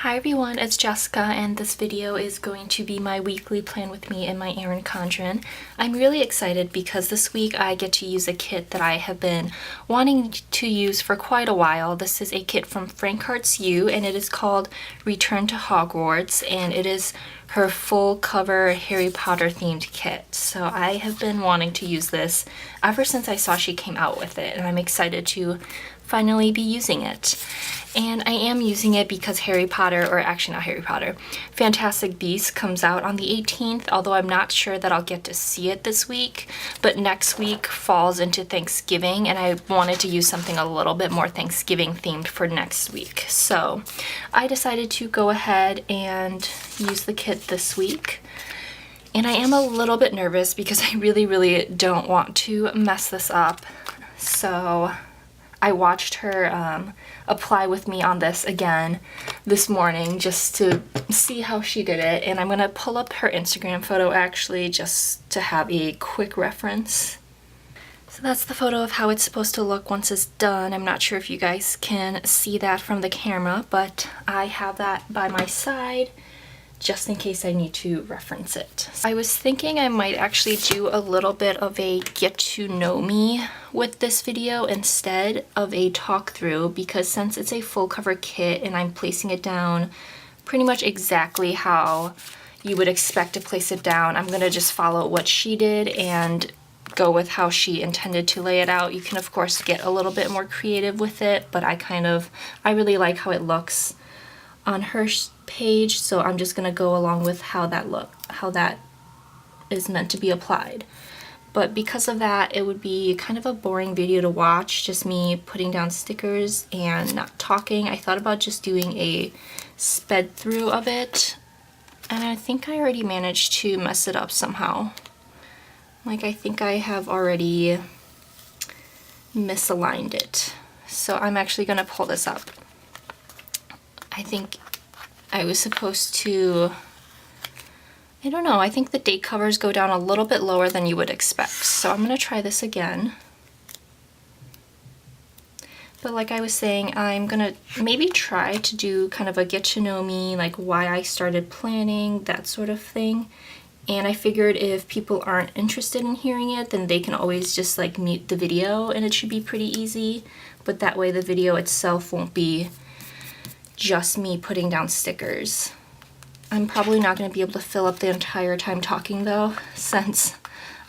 Hi everyone, it's Jessica, and this video is going to be my weekly plan with me and my Erin Condren. I'm really excited because this week I get to use a kit that I have been wanting to use for quite a while. This is a kit from Frank Hearts U, and it is called Return to Hogwarts, and it is her full cover Harry Potter themed kit. So I have been wanting to use this ever since I saw she came out with it, and I'm excited to finally be using it. And I am using it because Harry Potter, or actually not Harry Potter, Fantastic Beasts comes out on the 18th, although I'm not sure that I'll get to see it this week. But next week falls into Thanksgiving, and I wanted to use something a little bit more Thanksgiving themed for next week. So I decided to go ahead and use the kit this week. And I am a little bit nervous because I really don't want to mess this up. So I watched her apply with me on this again this morning just to see how she did it, and I'm gonna pull up her Instagram photo actually just to have a quick reference. So that's the photo of how it's supposed to look once it's done. I'm not sure if you guys can see that from the camera, but I have that by my side just in case I need to reference it. I was thinking I might actually do a little bit of a get to know me with this video instead of a talk through, because since it's a full cover kit and I'm placing it down pretty much exactly how you would expect to place it down, I'm gonna just follow what she did and go with how she intended to lay it out. You can of course get a little bit more creative with it, but I really like how it looks on her page, so I'm just gonna go along with how that is meant to be applied. But because of that, it would be kind of a boring video to watch, just me putting down stickers and not talking. I thought about just doing a sped through of it, and I think I already managed to mess it up somehow. Like, I think I have already misaligned it. So I'm actually gonna pull this up. I think I was supposed to, I don't know, I think the date covers go down a little bit lower than you would expect. So I'm gonna try this again. But like I was saying, I'm gonna maybe try to do kind of a get to know me, like why I started planning, that sort of thing. And I figured if people aren't interested in hearing it, then they can always just like mute the video and it should be pretty easy. But that way the video itself won't be just me putting down stickers. I'm probably not going to be able to fill up the entire time talking though, since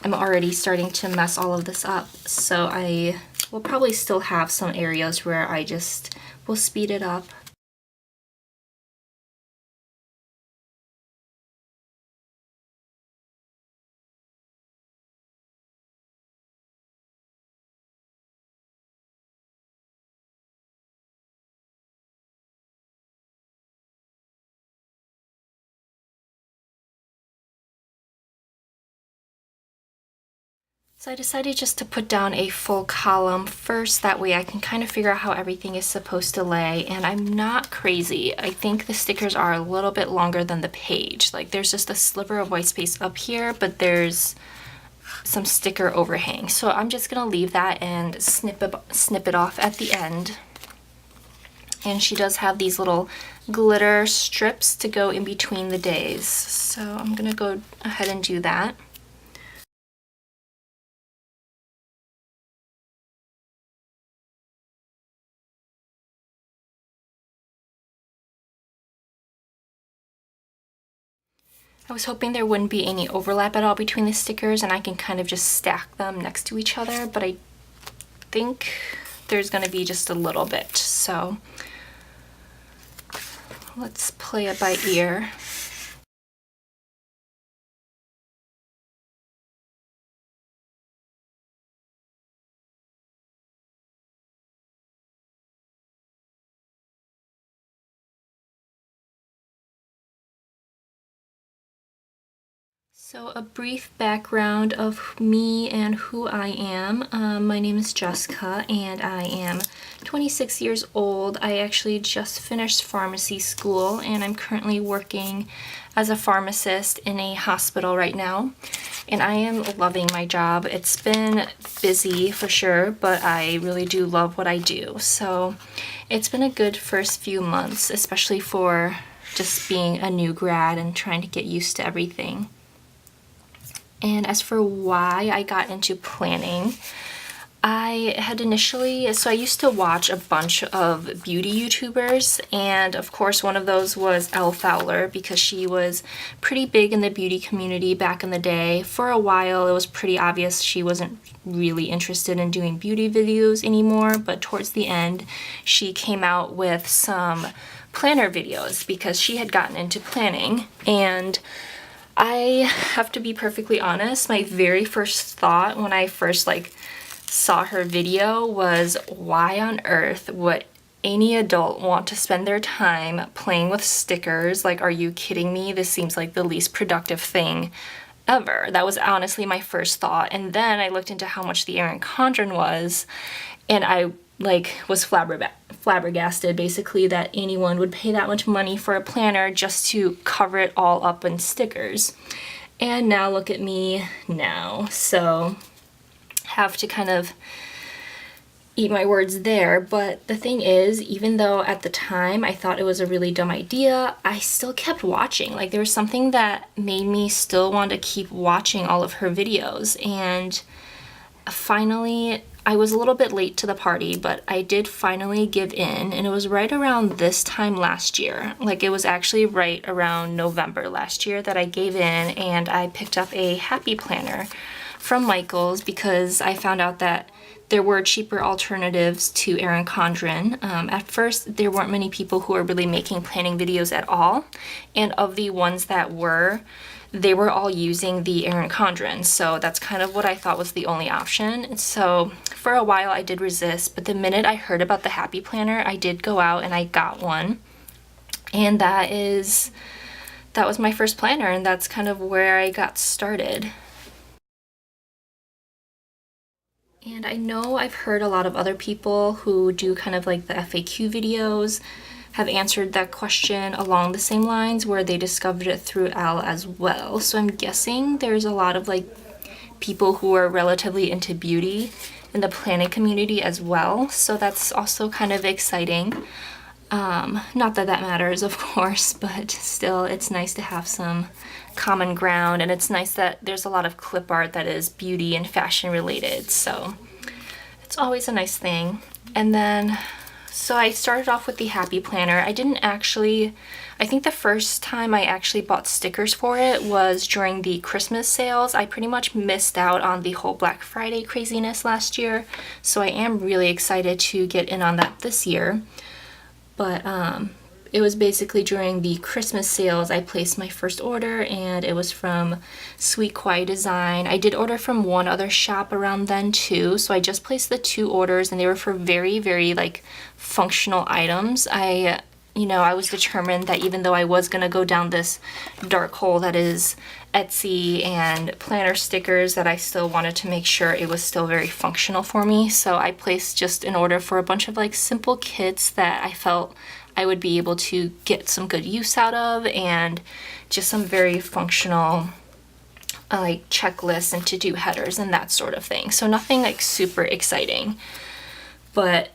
I'm already starting to mess all of this up. So I will probably still have some areas where I just will speed it up. So I decided just to put down a full column first, that way I can kind of figure out how everything is supposed to lay, and I'm not crazy. I think the stickers are a little bit longer than the page. Like, there's just a sliver of white space up here, but there's some sticker overhang. So I'm just gonna leave that and snip it off at the end. And she does have these little glitter strips to go in between the days. So I'm gonna go ahead and do that. I was hoping there wouldn't be any overlap at all between the stickers and I can kind of just stack them next to each other, but I think there's gonna be just a little bit. So let's play it by ear. So a brief background of me and who I am. My name is Jessica and I am 26 years old. I actually just finished pharmacy school and I'm currently working as a pharmacist in a hospital right now. And I am loving my job. It's been busy for sure, but I really do love what I do. So it's been a good first few months, especially for just being a new grad and trying to get used to everything. And as for why I got into planning, I used to watch a bunch of beauty YouTubers, and of course one of those was Elle Fowler because she was pretty big in the beauty community back in the day. For a while it was pretty obvious she wasn't really interested in doing beauty videos anymore, but towards the end she came out with some planner videos because she had gotten into planning. And I have to be perfectly honest, my very first thought when I first saw her video was, why on earth would any adult want to spend their time playing with stickers? Like, are you kidding me? This seems like the least productive thing ever. That was honestly my first thought. And then I looked into how much the Erin Condren was, and I was flabbergasted basically that anyone would pay that much money for a planner just to cover it all up in stickers. And now look at me now. So have to kind of eat my words there. But the thing is, even though at the time I thought it was a really dumb idea, I still kept watching. Like, there was something that made me still want to keep watching all of her videos. And finally, I was a little bit late to the party, but I did finally give in, and it was right around this time last year. Like, it was actually right around November last year that I gave in, and I picked up a happy planner from Michaels because I found out that there were cheaper alternatives to Erin Condren. At first, there weren't many people who were really making planning videos at all, and of the ones that were, they were all using the Erin Condren, so that's kind of what I thought was the only option. So for a while I did resist, but the minute I heard about the Happy Planner, I did go out and I got one. And that was my first planner, and that's kind of where I got started. And I know I've heard a lot of other people who do kind of like the FAQ videos have answered that question along the same lines, where they discovered it through Elle as well. So I'm guessing there's a lot of people who are relatively into beauty in the planning community as well. So that's also kind of exciting. Not that that matters, of course, but still it's nice to have some common ground, and it's nice that there's a lot of clip art that is beauty and fashion related. So it's always a nice thing. And then so I started off with the Happy Planner. I think the first time I actually bought stickers for it was during the Christmas sales. I pretty much missed out on the whole Black Friday craziness last year, so I am really excited to get in on that this year. But it was basically during the Christmas sales I placed my first order, and it was from Sweet Quiet Design. I did order from one other shop around then too, so I just placed the 2 orders, and they were for very, very functional items. I was determined that even though I was gonna go down this dark hole that is Etsy and planner stickers, that I still wanted to make sure it was still very functional for me. So I placed just an order for a bunch of simple kits that I felt I would be able to get some good use out of, and just some very functional checklists and to-do headers and that sort of thing. So nothing super exciting, but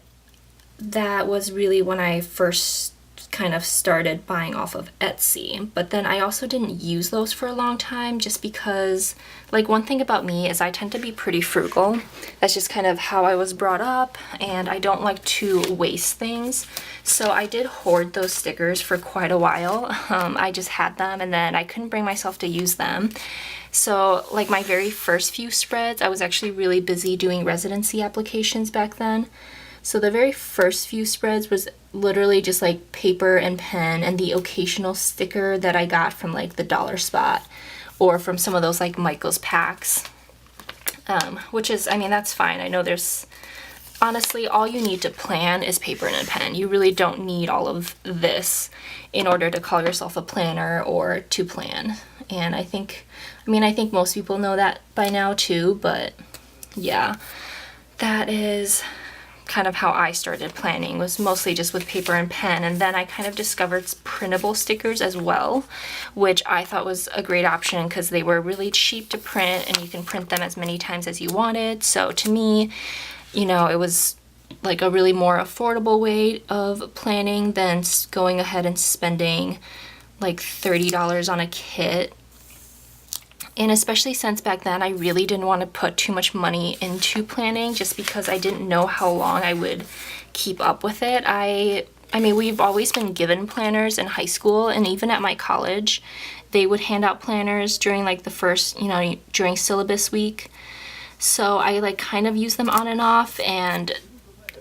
that was really when I first kind of started buying off of Etsy. But then I also didn't use those for a long time, just because one thing about me is I tend to be pretty frugal. That's just kind of how I was brought up, and I don't like to waste things. So I did hoard those stickers for quite a while. I just had them, and then I couldn't bring myself to use them. So my very first few spreads, I was actually really busy doing residency applications back then. So the very first few spreads was literally just paper and pen and the occasional sticker that I got from the dollar spot or from some of those Michaels packs, which is, I mean, that's fine. I know there's honestly, all you need to plan is paper and a pen. You really don't need all of this in order to call yourself a planner or to plan. And I think most people know that by now too, but yeah, that is kind of how I started planning, was mostly just with paper and pen. And then I kind of discovered printable stickers as well, which I thought was a great option because they were really cheap to print and you can print them as many times as you wanted. So to me, you know, it was like a really more affordable way of planning than going ahead and spending like $30 on a kit. And especially since back then I really didn't want to put too much money into planning just because I didn't know how long I would keep up with it. I mean, we've always been given planners in high school, and even at my college, they would hand out planners during like the first, you know, during syllabus week. So I like kind of used them on and off, and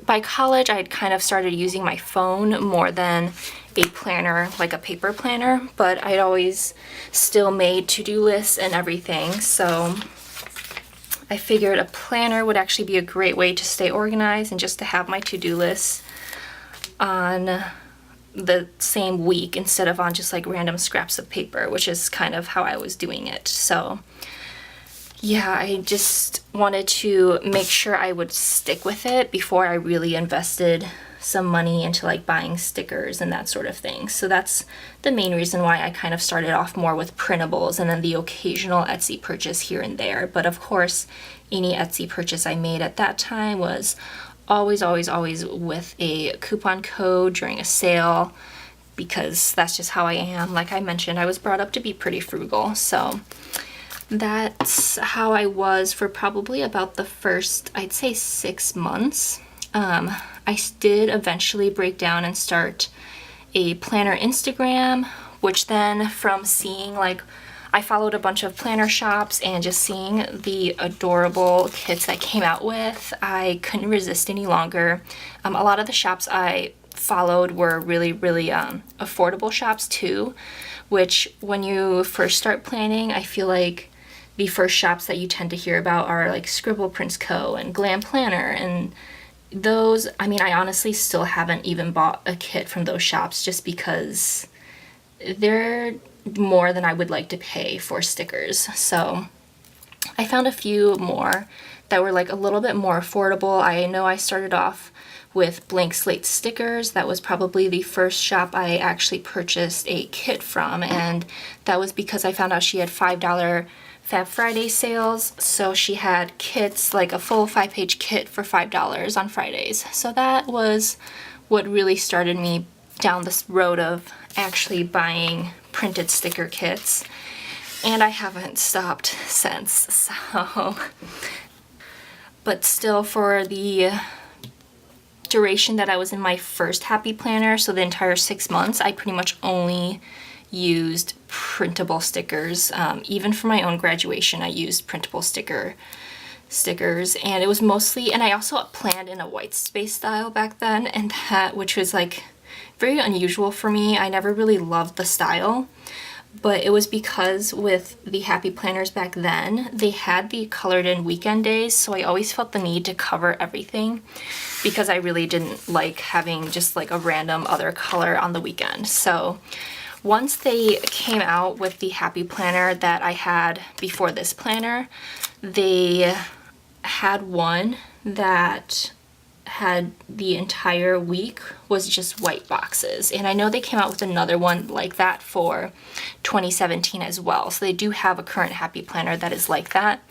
by college I had kind of started using my phone more than a planner, like a paper planner, but I'd always still made to-do lists and everything. So I figured a planner would actually be a great way to stay organized and just to have my to-do lists on the same week instead of on just like random scraps of paper, which is kind of how I was doing it. So yeah, I just wanted to make sure I would stick with it before I really invested some money into like buying stickers and that sort of thing. So that's the main reason why I kind of started off more with printables and then the occasional Etsy purchase here and there. But of course, any Etsy purchase I made at that time was always with a coupon code during a sale, because that's just how I am. Like I mentioned, I was brought up to be pretty frugal. So that's how I was for probably about the first, I'd say 6 months. I did eventually break down and start a planner Instagram, which then from seeing like, I followed a bunch of planner shops and just seeing the adorable kits that came out with, I couldn't resist any longer. A lot of the shops I followed were really affordable shops too, which when you first start planning, I feel like the first shops that you tend to hear about are like Scribble Prints Co. and Glam Planner, and those, I mean, I honestly still haven't even bought a kit from those shops just because they're more than I would like to pay for stickers. So I found a few more that were like a little bit more affordable. I know I started off with Blank Slate Stickers. That was probably the first shop I actually purchased a kit from, and that was because I found out she had $5 Fab Friday sales, so she had kits, like a full 5-page kit for $5 on Fridays. So that was what really started me down this road of actually buying printed sticker kits, and I haven't stopped since. So, but still, for the duration that I was in my first Happy Planner, so the entire 6 months, I pretty much only used printable stickers. Even for my own graduation, I used printable stickers, and it was mostly, and I also planned in a white space style back then, and that, which was like very unusual for me. I never really loved the style, but it was because with the Happy Planners back then, they had the colored in weekend days, so I always felt the need to cover everything because I really didn't like having just like a random other color on the weekend. So once they came out with the Happy Planner that I had before this planner, they had one that had the entire week was just white boxes. And I know they came out with another one like that for 2017 as well. So they do have a current Happy Planner that is like that.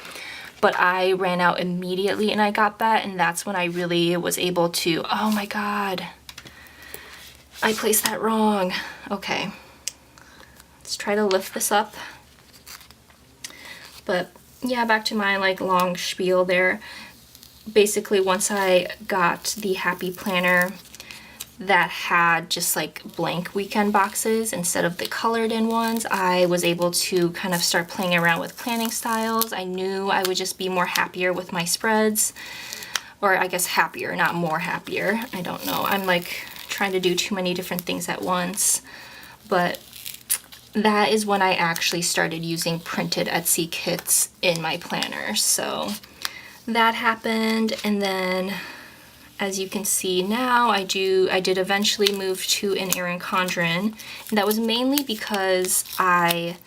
But I ran out immediately and I got that, and that's when I really was able to, oh my god, I placed that wrong. Okay. Let's try to lift this up. But yeah, back to my like long spiel there. Basically, once I got the Happy Planner that had just like blank weekend boxes instead of the colored in ones, I was able to kind of start playing around with planning styles. I knew I would just be more happier with my spreads, or I guess happier, not more happier. I don't know. I'm like trying to do too many different things at once, but that is when I actually started using printed Etsy kits in my planner. So that happened, and then as you can see now, I did eventually move to an Erin Condren, and that was mainly because I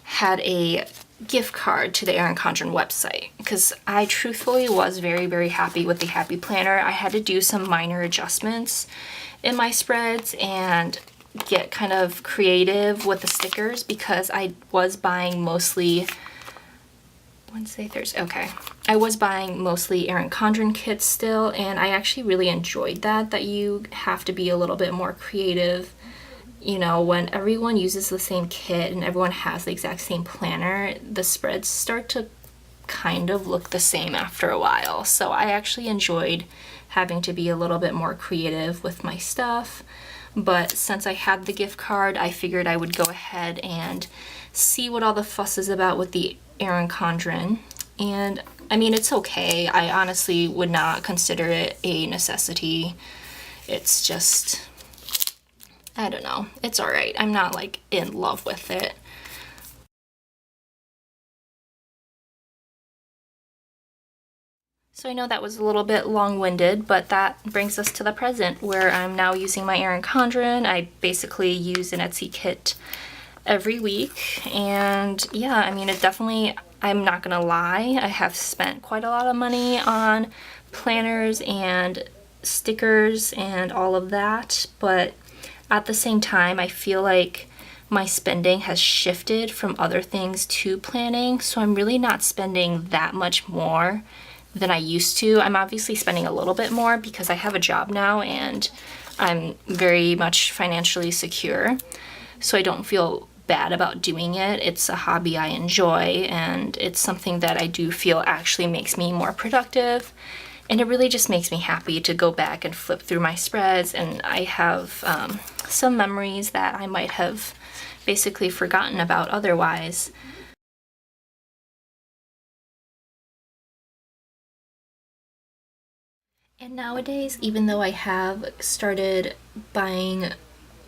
had a gift card to the Erin Condren website, because I truthfully was very, very happy with the Happy Planner. I had to do some minor adjustments in my spreads and get kind of creative with the stickers, because I was buying mostly Wednesday, Thursday, okay. I was buying mostly Erin Condren kits still, and I actually really enjoyed that you have to be a little bit more creative. You know, when everyone uses the same kit and everyone has the exact same planner, the spreads start to kind of look the same after a while. So I actually enjoyed having to be a little bit more creative with my stuff. But since I had the gift card, I figured I would go ahead and see what all the fuss is about with the Erin Condren. And I mean, it's okay. I honestly would not consider it a necessity. It's just, I don't know. It's alright. I'm not like in love with it. So I know that was a little bit long-winded, but that brings us to the present, where I'm now using my Erin Condren. I basically use an Etsy kit every week, and yeah, I mean, it definitely, I'm not gonna lie, I have spent quite a lot of money on planners and stickers and all of that, but at the same time, I feel like my spending has shifted from other things to planning, so I'm really not spending that much more than I used to. I'm obviously spending a little bit more because I have a job now and I'm very much financially secure, so I don't feel bad about doing it. It's a hobby I enjoy, and it's something that I do feel actually makes me more productive, and it really just makes me happy to go back and flip through my spreads, and I have some memories that I might have basically forgotten about otherwise. And nowadays, even though I have started buying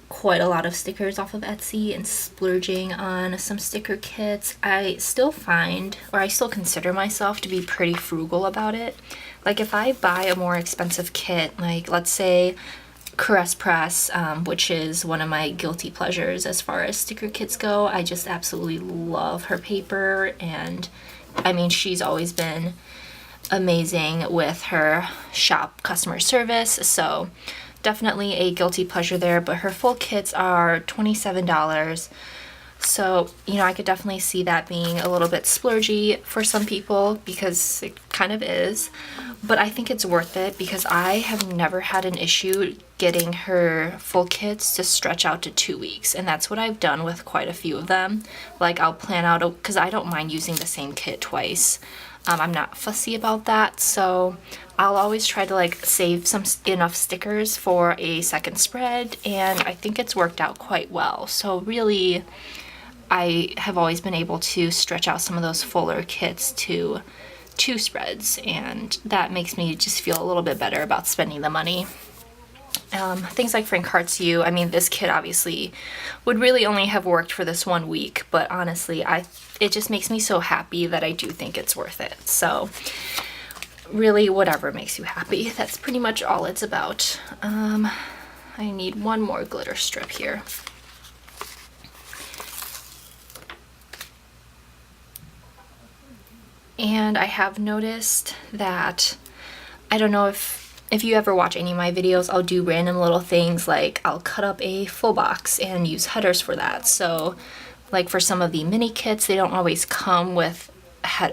quite a lot of stickers off of Etsy and splurging on some sticker kits, I still find, or I still consider myself to be pretty frugal about it. Like if I buy a more expensive kit, like let's say Caress Press, which is one of my guilty pleasures as far as sticker kits go, I just absolutely love her paper, and I mean, she's always been amazing with her shop customer service, so definitely a guilty pleasure there. But her full kits are $27, so you know, I could definitely see that being a little bit splurgy for some people, because it kind of is, but I think it's worth it because I have never had an issue getting her full kits to stretch out to 2 weeks, and that's what I've done with quite a few of them. Like I'll plan out, because I don't mind using the same kit twice. I'm not fussy about that, so I'll always try to like save enough stickers for a second spread, and I think it's worked out quite well. So really, I have always been able to stretch out some of those fuller kits to 2 spreads, and that makes me just feel a little bit better about spending the money. Things like Frank Hearts You, I mean, this kit obviously would really only have worked for this 1 week, but honestly, it just makes me so happy that I do think it's worth it. So really, whatever makes you happy, that's pretty much all it's about. I need one more glitter strip here. And I have noticed that, I don't know if you ever watch any of my videos, I'll do random little things like I'll cut up a full box and use headers for that. So like for some of the mini kits, they don't always come with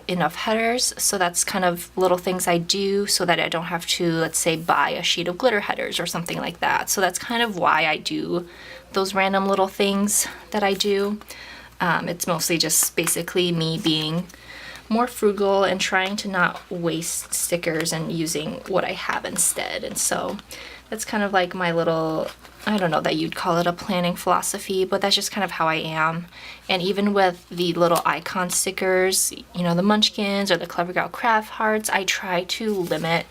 enough headers, so that's kind of little things I do so that I don't have to, let's say, buy a sheet of glitter headers or something like that. So that's kind of why I do those random little things that I do. It's mostly just basically me being more frugal and trying to not waste stickers and using what I have instead. And so that's kind of like my little, I don't know that you'd call it a planning philosophy, but that's just kind of how I am. And even with the little icon stickers, you know, the Munchkins or the Clever Gal Craft Hearts, I try to limit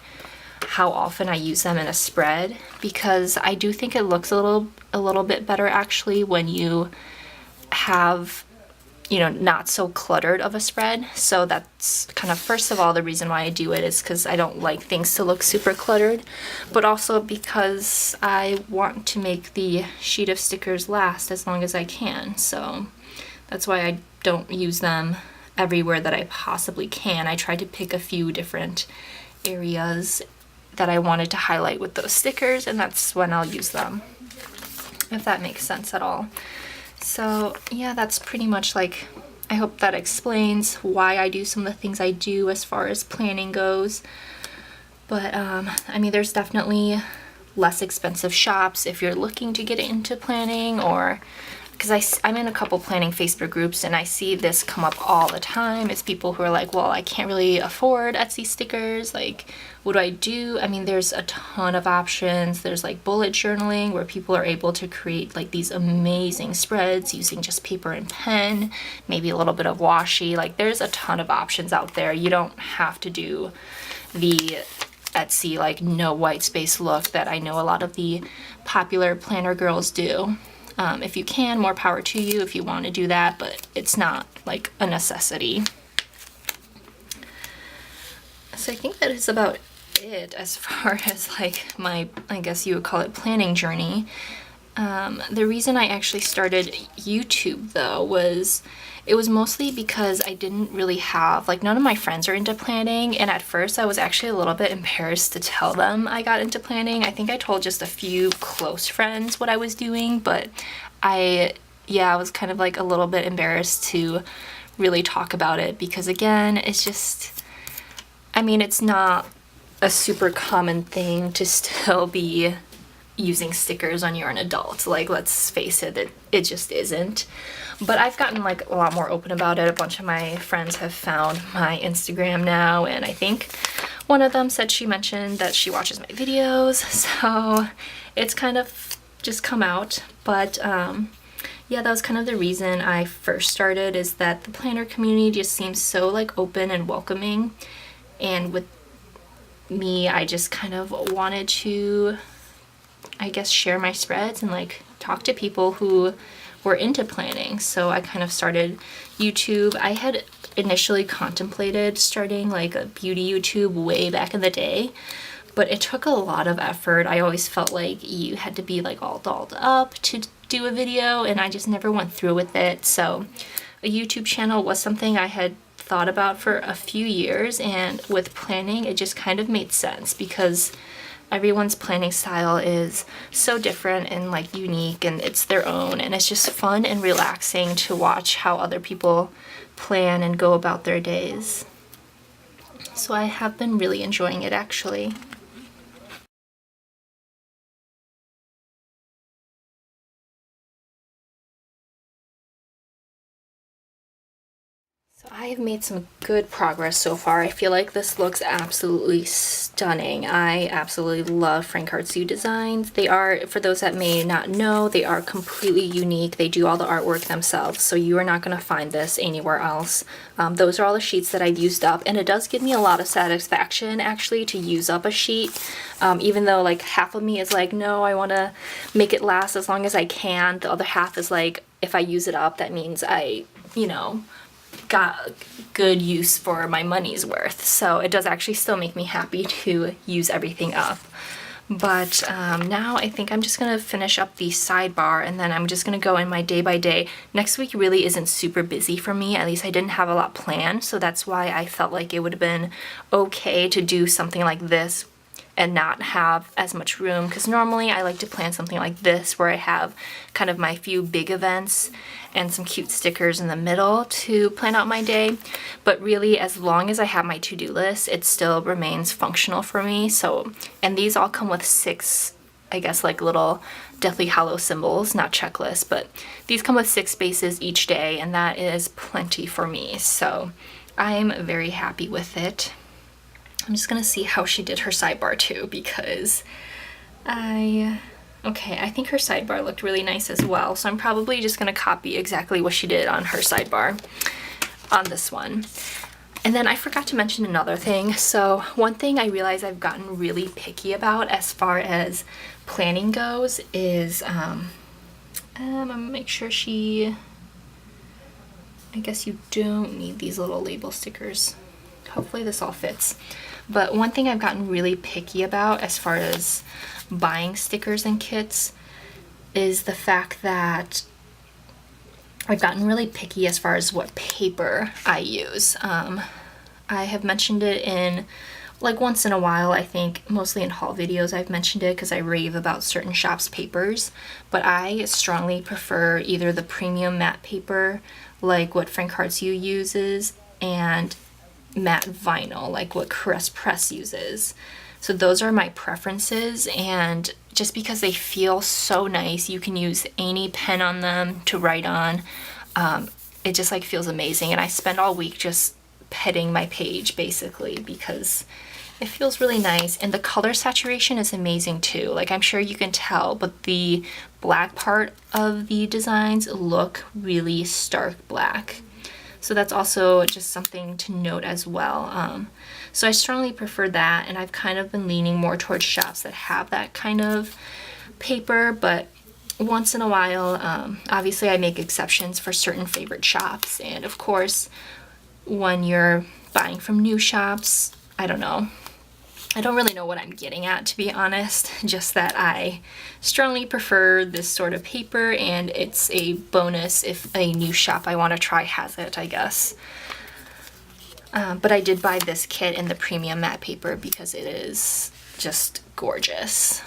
how often I use them in a spread, because I do think it looks a little bit better actually when you have you know, not so cluttered of a spread. So that's kind of, first of all, the reason why I do it is because I don't like things to look super cluttered, but also because I want to make the sheet of stickers last as long as I can. So that's why I don't use them everywhere that I possibly can. I try to pick a few different areas that I wanted to highlight with those stickers, and that's when I'll use them, if that makes sense at all. So yeah, that's pretty much like, I hope that explains why I do some of the things I do as far as planning goes. But I mean, there's definitely less expensive shops if you're looking to get into planning, or because I'm in a couple planning Facebook groups and I see this come up all the time. It's people who are like, well, I can't really afford Etsy stickers, like what do I do? I mean, there's a ton of options. There's like bullet journaling where people are able to create like these amazing spreads using just paper and pen, maybe a little bit of washi. Like there's a ton of options out there. You don't have to do the Etsy like no white space look that I know a lot of the popular planner girls do. If you can, more power to you if you want to do that, but it's not like a necessity. So I think that is about it as far as like my, I guess you would call it, planning journey. The reason I actually started YouTube though was, it was mostly because I didn't really have, like none of my friends are into planning, and at first I was actually a little bit embarrassed to tell them I got into planning. I think I told just a few close friends what I was doing, but I was kind of like a little bit embarrassed to really talk about it because again, it's just, I mean, it's not a super common thing to still be using stickers when you're an adult. Like, let's face it, it just isn't. But I've gotten like a lot more open about it. A bunch of my friends have found my Instagram now, and I think one of them said she mentioned that she watches my videos, so it's kind of just come out. But yeah, that was kind of the reason I first started, is that the planner community just seems so like open and welcoming, and with me, I just kind of wanted to, I guess, share my spreads and like talk to people who were into planning. So I kind of started YouTube. I had initially contemplated starting like a beauty YouTube way back in the day, but it took a lot of effort. I always felt like you had to be like all dolled up to do a video, and I just never went through with it. So a YouTube channel was something I had thought about for a few years, and with planning it just kind of made sense because everyone's planning style is so different and like unique, and it's their own, and it's just fun and relaxing to watch how other people plan and go about their days. So I have been really enjoying it actually. So I have made some good progress so far. I feel like this looks absolutely stunning. I absolutely love Frank Hartsu designs. They are, for those that may not know, they are completely unique. They do all the artwork themselves, so you are not going to find this anywhere else. Those are all the sheets that I've used up, and it does give me a lot of satisfaction actually to use up a sheet, even though like half of me is like, no, I want to make it last as long as I can. The other half is like, if I use it up, that means I, you know, got good use for my money's worth. So it does actually still make me happy to use everything up. But now I think I'm just gonna finish up the sidebar, and then I'm just gonna go in my day by day. Next week really isn't super busy for me, at least I didn't have a lot planned, so that's why I felt like it would have been okay to do something like this and not have as much room, because normally I like to plan something like this where I have kind of my few big events and some cute stickers in the middle to plan out my day. But really, as long as I have my to-do list, it still remains functional for me. So, and these all come with 6, I guess, like little Deathly Hallow symbols, not checklists, but these come with 6 spaces each day, and that is plenty for me. So I'm very happy with it. I'm just gonna see how she did her sidebar too, because I think her sidebar looked really nice as well, so I'm probably just gonna copy exactly what she did on her sidebar on this one. And then I forgot to mention another thing. So one thing I realize I've gotten really picky about as far as planning goes is, I'm gonna make sure she I guess you don't need these little label stickers. Hopefully this all fits. But one thing I've gotten really picky about as far as buying stickers and kits is the fact that I've gotten really picky as far as what paper I use. I have mentioned it in like once in a while, I think, mostly in haul videos I've mentioned it because I rave about certain shops' papers, but I strongly prefer either the premium matte paper, like what Frank Hartsu uses, and matte vinyl, like what Caress Press uses. So those are my preferences, and just because they feel so nice, you can use any pen on them to write on. It just like feels amazing, and I spend all week just petting my page basically because it feels really nice, and the color saturation is amazing too. Like, I'm sure you can tell, but the black part of the designs look really stark black. So that's also just something to note as well. So I strongly prefer that, and I've kind of been leaning more towards shops that have that kind of paper, but once in a while, obviously I make exceptions for certain favorite shops, and of course, when you're buying from new shops, I don't know. I don't really know what I'm getting at, to be honest, just that I strongly prefer this sort of paper, and it's a bonus if a new shop I want to try has it, I guess. But I did buy this kit in the premium matte paper because it is just gorgeous.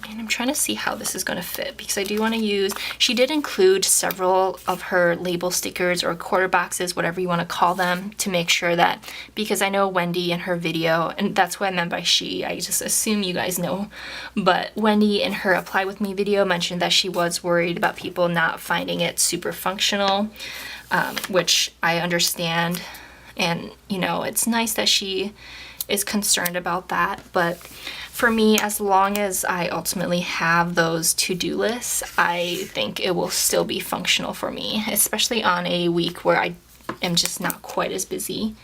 And I'm trying to see how this is going to fit because I do want to use, she did include several of her label stickers or quarter boxes, whatever you want to call them, to make sure that, because I know Wendy in her video, and that's what I meant by she, I just assume you guys know, but Wendy in her Apply With Me video mentioned that she was worried about people not finding it super functional, which I understand, and you know, it's nice that she is concerned about that, but for me, as long as I ultimately have those to-do lists, I think it will still be functional for me, especially on a week where I am just not quite as busy.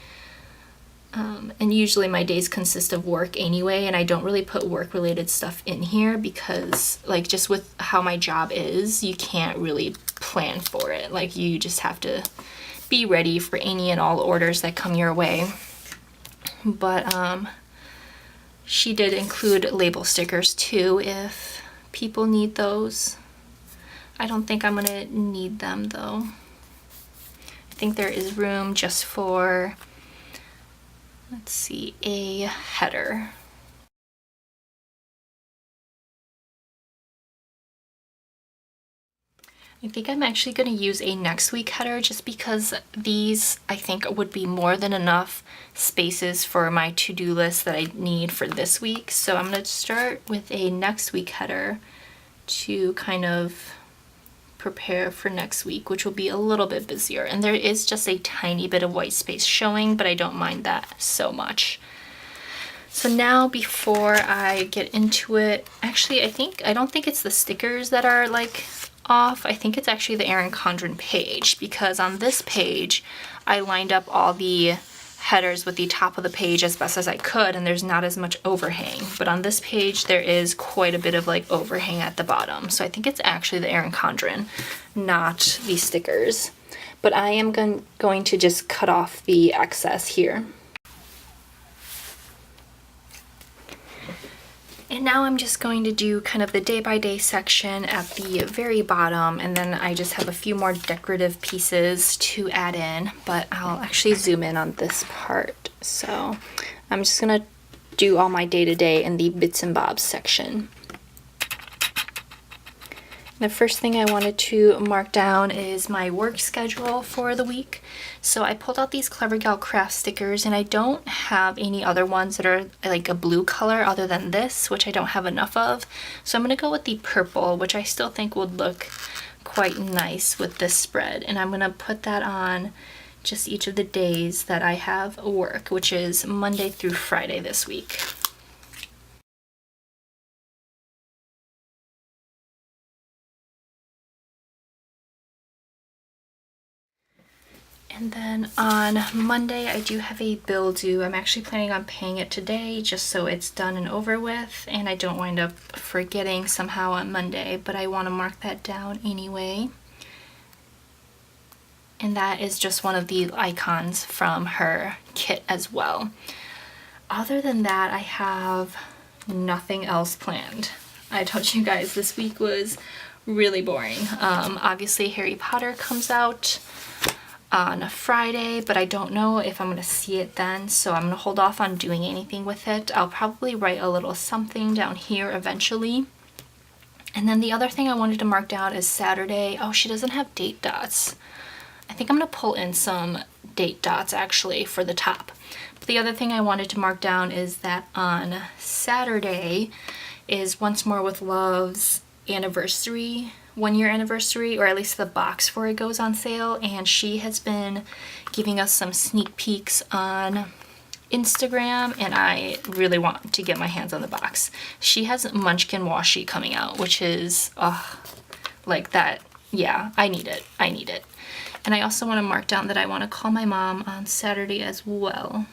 And usually my days consist of work anyway, and I don't really put work-related stuff in here because, like, just with how my job is, you can't really plan for it. Like, you just have to be ready for any and all orders that come your way. But, she did include label stickers too if people need those. I don't think I'm gonna need them though. I think there is room just for, let's see, a header. I think I'm actually going to use a next week header just because these, I think, would be more than enough spaces for my to-do list that I need for this week. So I'm going to start with a next week header to kind of prepare for next week, which will be a little bit busier. And there is just a tiny bit of white space showing, but I don't mind that so much. So now before I get into it, actually I don't think it's the stickers that are like off. I think it's actually the Erin Condren page, because on this page I lined up all the headers with the top of the page as best as I could, and there's not as much overhang. But on this page there is quite a bit of like overhang at the bottom. So I think it's actually the Erin Condren, not the stickers. But I am going to just cut off the excess here. And now I'm just going to do kind of the day-by-day section at the very bottom, and then I just have a few more decorative pieces to add in, but I'll actually zoom in on this part. So I'm just gonna do all my day-to-day in the bits and bobs section. The first thing I wanted to mark down is my work schedule for the week. So I pulled out these Clever Gal Craft stickers, and I don't have any other ones that are like a blue color other than this, which I don't have enough of. So I'm going to go with the purple, which I still think would look quite nice with this spread. And I'm going to put that on just each of the days that I have work, which is Monday through Friday this week. And then on Monday, I do have a bill due. I'm actually planning on paying it today just so it's done and over with, and I don't wind up forgetting somehow on Monday, but I want to mark that down anyway. And that is just one of the icons from her kit as well. Other than that, I have nothing else planned. I told you guys this week was really boring. Obviously Harry Potter comes out on a Friday, but I don't know if I'm gonna see it then, so I'm gonna hold off on doing anything with it. I'll probably write a little something down here eventually. And then the other thing I wanted to mark down is Saturday. Oh, she doesn't have date dots. I think I'm gonna pull in some date dots actually for the top. But the other thing I wanted to mark down is that on Saturday is Once More with Love's anniversary, 1-year anniversary, or at least the box for it goes on sale, and she has been giving us some sneak peeks on Instagram, and I really want to get my hands on the box. She has Munchkin washi coming out, which is like that. Yeah, I need it. And I also want to mark down that I want to call my mom on Saturday as well.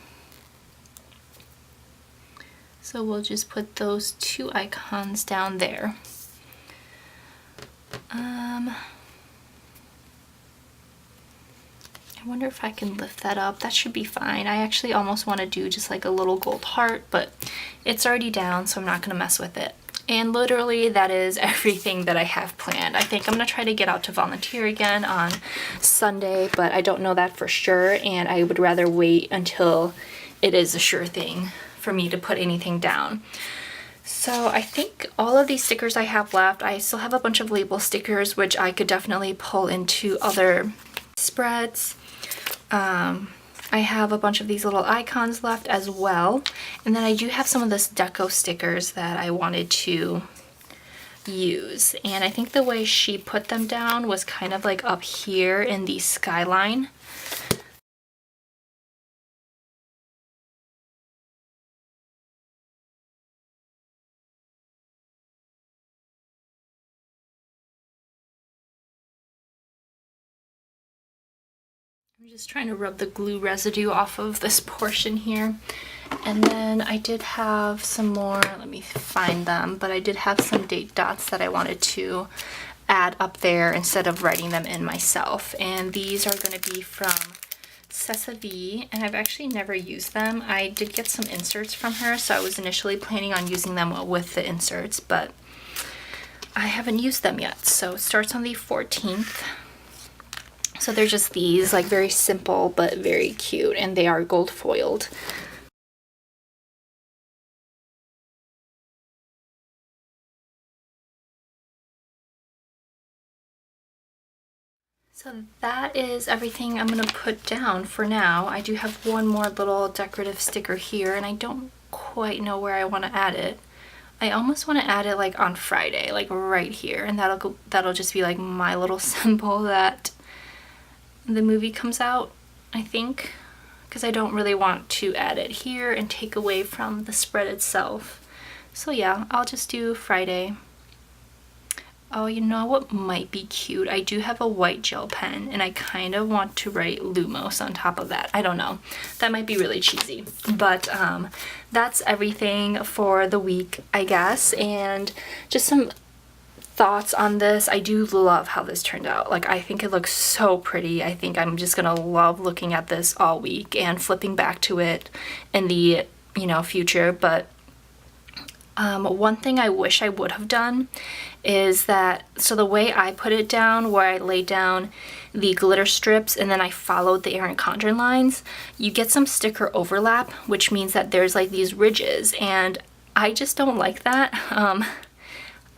So we'll just put those 2 icons down there. I wonder if I can lift that up. That should be fine. I actually almost want to do just like a little gold heart, but it's already down, so I'm not going to mess with it. And literally that is everything that I have planned. I think I'm going to try to get out to volunteer again on Sunday, but I don't know that for sure, and I would rather wait until it is a sure thing for me to put anything down. So I think all of these stickers I have left. I still have a bunch of label stickers, which I could definitely pull into other spreads. I have a bunch of these little icons left as well. And then I do have some of this deco stickers that I wanted to use. And I think the way she put them down was kind of like up here in the skyline. I'm just trying to rub the glue residue off of this portion here. And then I did have some more, let me find them, but I did have some date dots that I wanted to add up there instead of writing them in myself. And these are going to be from Sessa Vee, and I've actually never used them. I did get some inserts from her, so I was initially planning on using them with the inserts, but I haven't used them yet. So it starts on the 14th. So they're just these, like very simple but very cute, and they are gold foiled. So that is everything I'm gonna put down for now. I do have one more little decorative sticker here, and I don't quite know where I want to add it. I almost want to add it like on Friday, like right here, and that'll just be like my little symbol that the movie comes out, I think, because I don't really want to add it here and take away from the spread itself. So yeah, I'll just do Friday. Oh, you know what might be cute? I do have a white gel pen, and I kind of want to write Lumos on top of that. I don't know. That might be really cheesy. But that's everything for the week, I guess. And just some thoughts on this. I do love how this turned out. Like, I think it looks so pretty. I think I'm just gonna love looking at this all week and flipping back to it in the, future. But one thing I wish I would have done is that, so the way I put it down, where I laid down the glitter strips and then I followed the Erin Condren lines, you get some sticker overlap, which means that there's like these ridges, and I just don't like that.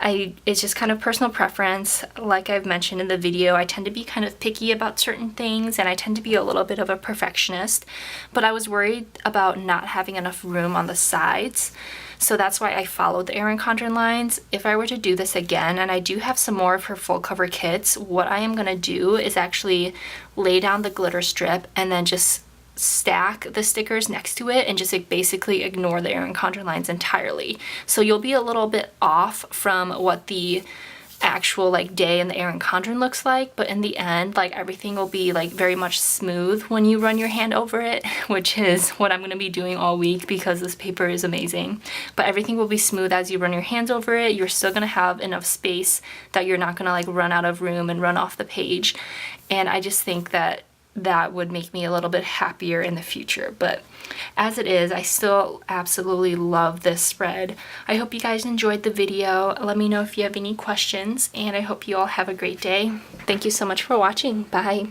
It's just kind of personal preference. Like I've mentioned in the video, I tend to be kind of picky about certain things, and I tend to be a little bit of a perfectionist, but I was worried about not having enough room on the sides. So that's why I followed the Erin Condren lines. If I were to do this again, and I do have some more of her full cover kits, what I am gonna do is actually lay down the glitter strip and then just stack the stickers next to it and just like basically ignore the Erin Condren lines entirely. So you'll be a little bit off from what the actual like day in the Erin Condren looks like, but in the end, like everything will be like very much smooth when you run your hand over it, which is what I'm going to be doing all week because this paper is amazing. But everything will be smooth as you run your hands over it. You're still going to have enough space that you're not going to like run out of room and run off the page. And I just think that that would make me a little bit happier in the future. But as it is, I still absolutely love this spread. I hope you guys enjoyed the video. Let me know if you have any questions, and I hope you all have a great day. Thank you so much for watching. Bye.